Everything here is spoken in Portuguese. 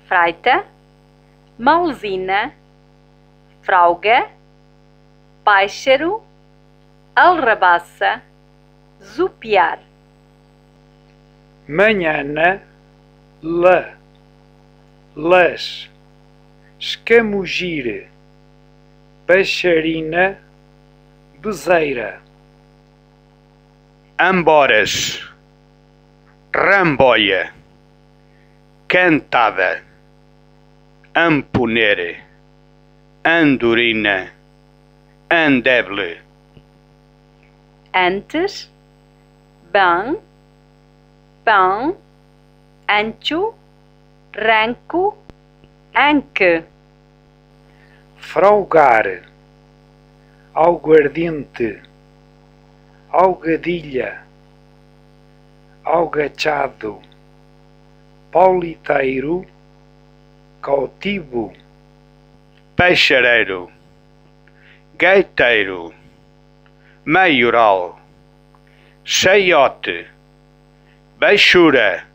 freita, mãozina, fralga, pássaro, alrabaça, zupiar. Manhana, las, escamugir, pasharina, bezeira. Amboras, ramboia, cantada, amponere, andorina, andeble. Antes, bem, pão, ancho, ranco, anque. Fraugar, aguardente, algadilha, algachado, pauliteiro, cautivo. Peixareiro, gaiteiro, maioral, cheiote, beixura,